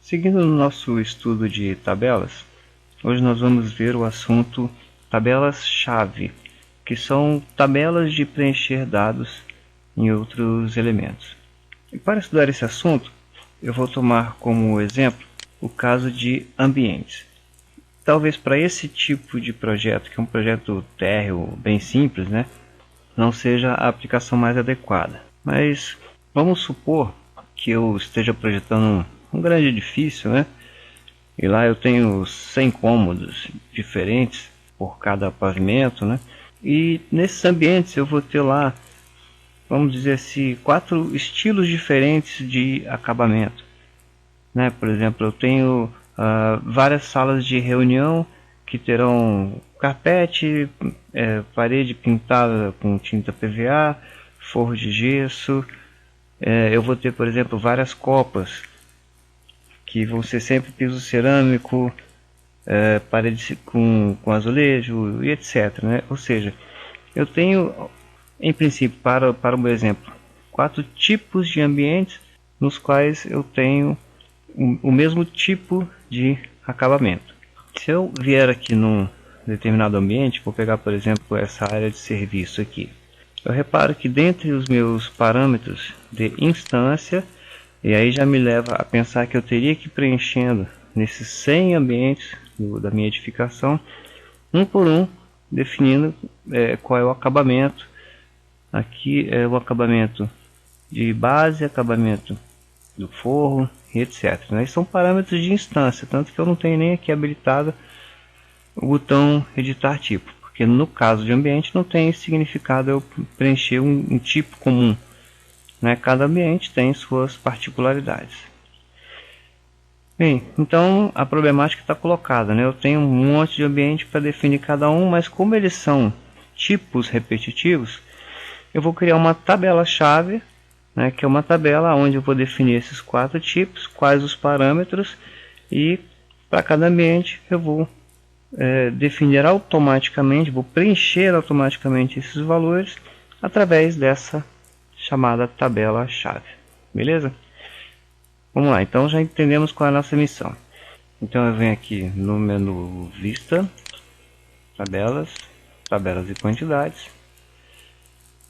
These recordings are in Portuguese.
Seguindo no nosso estudo de tabelas, hoje nós vamos ver o assunto tabelas-chave, que são tabelas de preencher dados em outros elementos. E para estudar esse assunto, eu vou tomar como exemplo o caso de ambientes. Talvez para esse tipo de projeto, que é um projeto térreo bem simples, não seja a aplicação mais adequada. Mas vamos supor que eu esteja projetando um grande edifício, e lá eu tenho 100 cômodos diferentes por cada pavimento, e nesses ambientes eu vou ter lá, vamos dizer assim, 4 estilos diferentes de acabamento. Por exemplo, eu tenho várias salas de reunião que terão carpete, parede pintada com tinta PVA, forro de gesso. Eu vou ter, por exemplo, várias copas que vão ser sempre piso cerâmico, parede com azulejo e etc. Ou seja, eu tenho, em princípio, para o meu exemplo, 4 tipos de ambientes nos quais eu tenho o mesmo tipo de acabamento. Se eu vier aqui num determinado ambiente, vou pegar, por exemplo, essa área de serviço aqui. Eu reparo que dentre os meus parâmetros de instância, e aí já me leva a pensar que eu teria que ir preenchendo nesses 100 ambientes da minha edificação, um por um, definindo qual é o acabamento. Aqui é o acabamento de base, acabamento do forro, e etc. São parâmetros de instância, tanto que eu não tenho nem aqui habilitado o botão editar tipo, porque no caso de ambiente não tem significado eu preencher um tipo comum. Cada ambiente tem suas particularidades. Bem, então a problemática está colocada. Eu tenho um monte de ambiente para definir cada um, mas como eles são tipos repetitivos, eu vou criar uma tabela-chave, que é uma tabela onde eu vou definir esses 4 tipos, quais os parâmetros, e para cada ambiente eu vou definir automaticamente, vou preencher automaticamente esses valores através dessa chamada tabela-chave. Beleza? Vamos lá, então já entendemos qual é a nossa missão. Então eu venho aqui no menu Vista, Tabelas, Tabelas e Quantidades.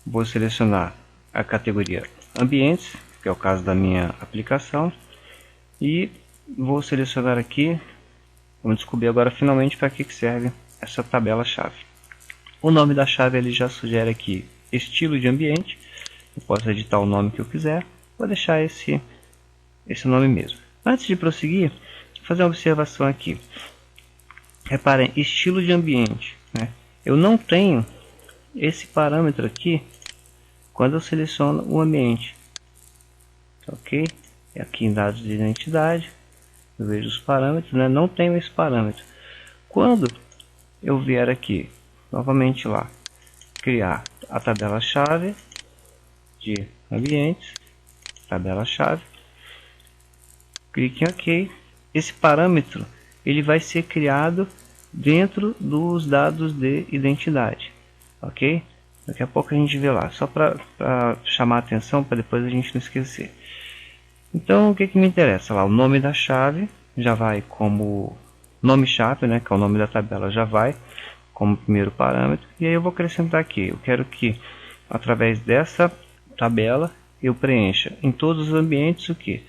Vou selecionar a categoria Ambientes, que é o caso da minha aplicação. E vou selecionar aqui, vamos descobrir agora finalmente para que serve essa tabela-chave. O nome da chave ele já sugere aqui estilo de ambiente. Eu posso editar o nome que eu quiser, vou deixar esse nome mesmo. Antes de prosseguir, vou fazer uma observação aqui. Reparem, estilo de ambiente. Eu não tenho esse parâmetro aqui quando eu seleciono o ambiente. Ok? Aqui em dados de identidade, eu vejo os parâmetros, não tenho esse parâmetro. Quando eu vier aqui, novamente lá, criar a tabela-chave de ambientes, tabela-chave, clique em OK. Esse parâmetro ele vai ser criado dentro dos dados de identidade, ok? Daqui a pouco a gente vê lá, só para chamar a atenção, para depois a gente não esquecer. Então o que me interessa lá? O nome da chave já vai como nome-chave, que é o nome da tabela, já vai como primeiro parâmetro. E aí eu vou acrescentar aqui, eu quero que através dessa tabela eu preencha em todos os ambientes o que?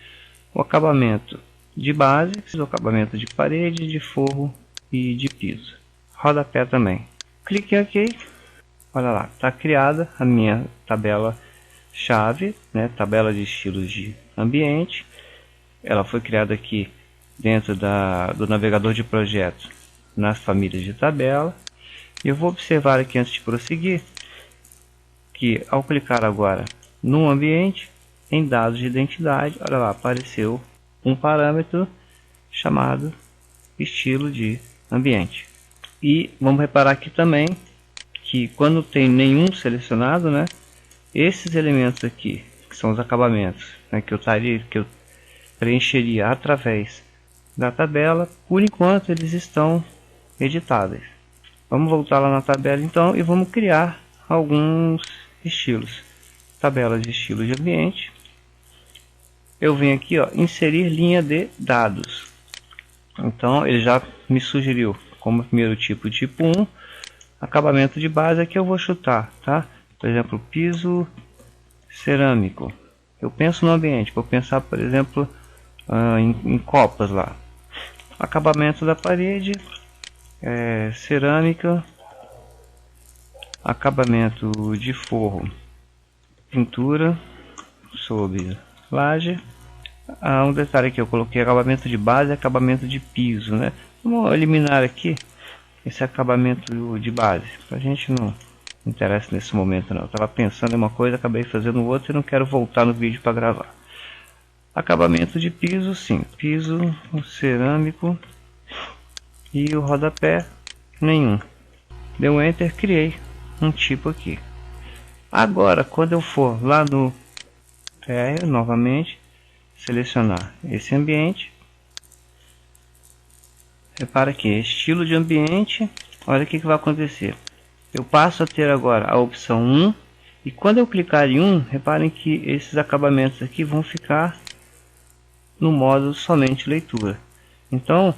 O acabamento de base, o acabamento de parede, de forro e de piso. Rodapé também. Clique em OK. Olha lá, está criada a minha tabela-chave, tabela de estilos de ambiente. Ela foi criada aqui dentro do navegador de projetos nas famílias de tabela. E eu vou observar aqui antes de prosseguir que ao clicar agora no ambiente, em dados de identidade, olha lá, apareceu um parâmetro chamado estilo de ambiente. E vamos reparar aqui também que quando tem nenhum selecionado, esses elementos aqui, que são os acabamentos, que eu preencheria através da tabela, por enquanto eles estão editáveis. Vamos voltar lá na tabela então e vamos criar alguns estilos. Tabela de estilo de ambiente. eu venho aqui, ó, inserir linha de dados. Então ele já me sugeriu como primeiro tipo, tipo 1, acabamento de base. Aqui eu vou chutar, tá? Por exemplo, piso cerâmico. Eu penso no ambiente, vou pensar, por exemplo, em copas lá. Acabamento da parede, cerâmica. Acabamento de forro, pintura sobre laje. Um detalhe aqui, eu coloquei acabamento de base e acabamento de piso, né? Vamos eliminar aqui esse acabamento de base, pra gente não interessa nesse momento não. Eu estava pensando em uma coisa, acabei fazendo outra e não quero voltar no vídeo para gravar. Acabamento de piso, sim, piso cerâmico, e o rodapé nenhum. Deu enter, criei um tipo aqui. Agora quando eu for lá no PR, novamente selecionar esse ambiente, repara aqui, estilo de ambiente. Olha o que vai acontecer. Eu passo a ter agora a opção 1, e quando eu clicar em 1, reparem que esses acabamentos aqui vão ficar no modo somente leitura. Então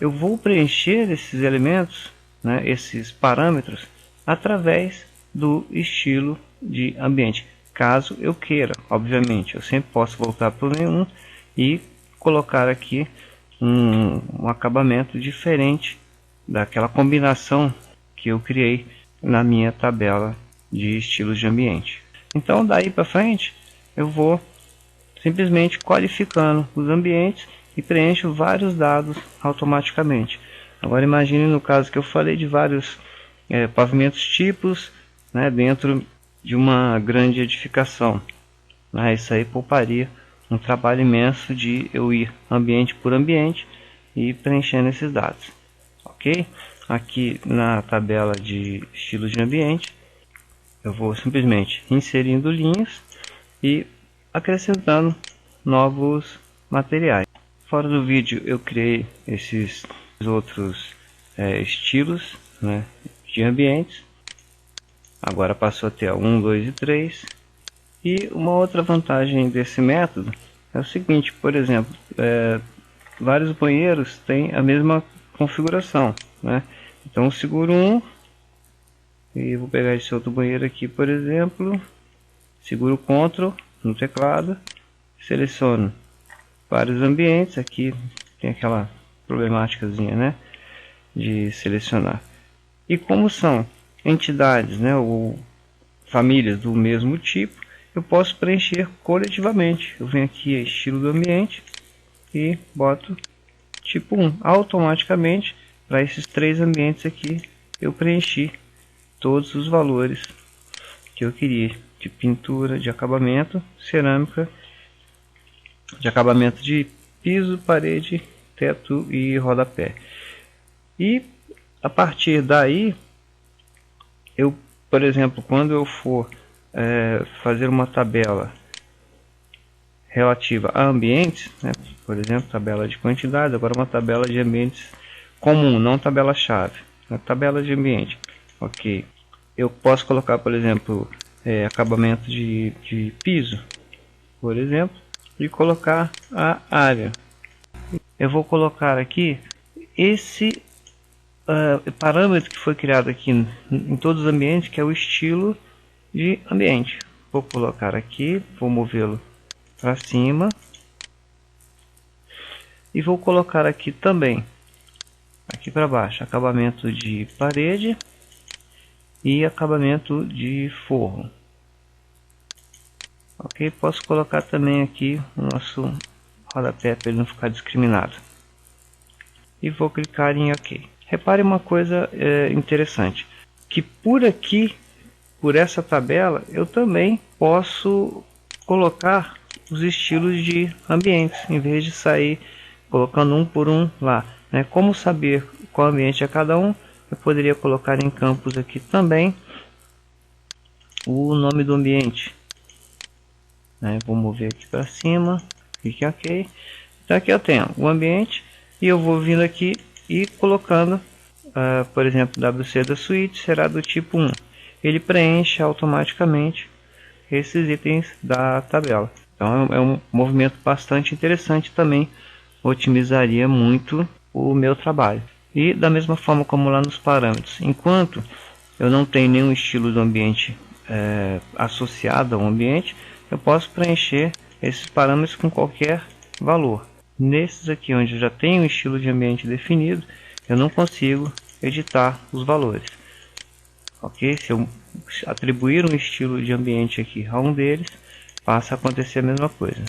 eu vou preencher esses elementos, né, esses parâmetros, através do estilo de ambiente, caso eu queira. Obviamente eu sempre posso voltar para o menu e colocar aqui um acabamento diferente daquela combinação que eu criei na minha tabela de estilos de ambiente. Então daí para frente eu vou simplesmente qualificando os ambientes e preencho vários dados automaticamente. Agora imagine no caso que eu falei de vários pavimentos tipos, né, dentro de uma grande edificação. Isso aí pouparia um trabalho imenso de eu ir ambiente por ambiente e preenchendo esses dados. Ok? Aqui na tabela de estilos de ambiente eu vou simplesmente inserindo linhas e acrescentando novos materiais. Fora do vídeo eu criei esses outros estilos, né, de ambientes. Agora passou a ter 1, 2 e 3. E uma outra vantagem desse método é o seguinte, por exemplo, vários banheiros têm a mesma configuração, né? Então eu seguro um e vou pegar esse outro banheiro aqui, por exemplo, seguro Ctrl no teclado, seleciono vários ambientes. Aqui tem aquela problemáticazinha, né, de selecionar. E como são entidades, né, ou famílias do mesmo tipo, eu posso preencher coletivamente. Eu venho aqui a estilo do ambiente e boto tipo 1. Automaticamente, para esses 3 ambientes aqui, eu preenchi todos os valores que eu queria, de pintura, de acabamento, cerâmica, de acabamento de piso, parede, teto e rodapé. E a partir daí, eu, por exemplo, quando eu for fazer uma tabela relativa a ambientes, né, por exemplo, tabela de quantidades, agora uma tabela de ambientes comum, não tabela-chave, uma tabela de ambiente. Ok, eu posso colocar, por exemplo, acabamento de piso, por exemplo, e colocar a área. Eu vou colocar aqui esse parâmetro que foi criado aqui em todos os ambientes, que é o estilo de ambiente. Vou colocar aqui, vou movê-lo para cima e vou colocar aqui também, aqui para baixo, acabamento de parede e acabamento de forro. Ok, posso colocar também aqui o nosso rodapé para ele não ficar discriminado. E vou clicar em OK. Repare uma coisa interessante, que por aqui, por essa tabela, eu também posso colocar os estilos de ambientes, em vez de sair colocando um por um lá, né? Como saber qual ambiente é cada um, eu poderia colocar em campos aqui também o nome do ambiente, né? Vou mover aqui para cima, clique em OK. Então aqui eu tenho o ambiente e eu vou vindo aqui e colocando, por exemplo, WC da suíte será do tipo 1. Ele preenche automaticamente esses itens da tabela. Então é um movimento bastante interessante também, otimizaria muito o meu trabalho. E da mesma forma como lá nos parâmetros, enquanto eu não tenho nenhum estilo do ambiente associado ao ambiente, eu posso preencher esses parâmetros com qualquer valor. Nesses aqui onde eu já tenho um estilo de ambiente definido, eu não consigo editar os valores. Ok? Se eu atribuir um estilo de ambiente aqui a um deles, passa a acontecer a mesma coisa.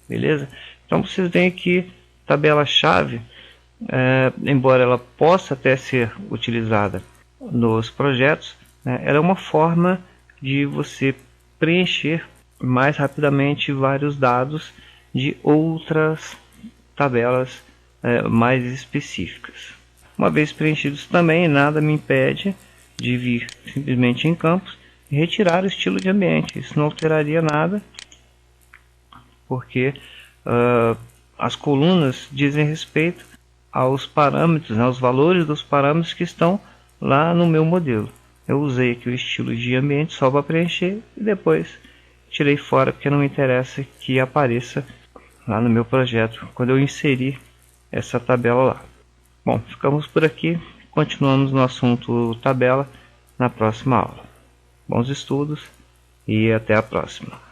Beleza? Então vocês veem aqui tabela-chave, embora ela possa até ser utilizada nos projetos, né, ela é uma forma de você preencher mais rapidamente vários dados de outras tabelas mais específicas. Uma vez preenchidos também, nada me impede de vir simplesmente em campos e retirar o estilo de ambiente. Isso não alteraria nada, porque as colunas dizem respeito aos parâmetros, aos valores dos parâmetros que estão lá no meu modelo. Eu usei aqui o estilo de ambiente só para preencher e depois tirei fora porque não me interessa que apareça lá no meu projeto quando eu inserir essa tabela lá. Bom, ficamos por aqui, continuamos no assunto tabela na próxima aula. Bons estudos e até a próxima.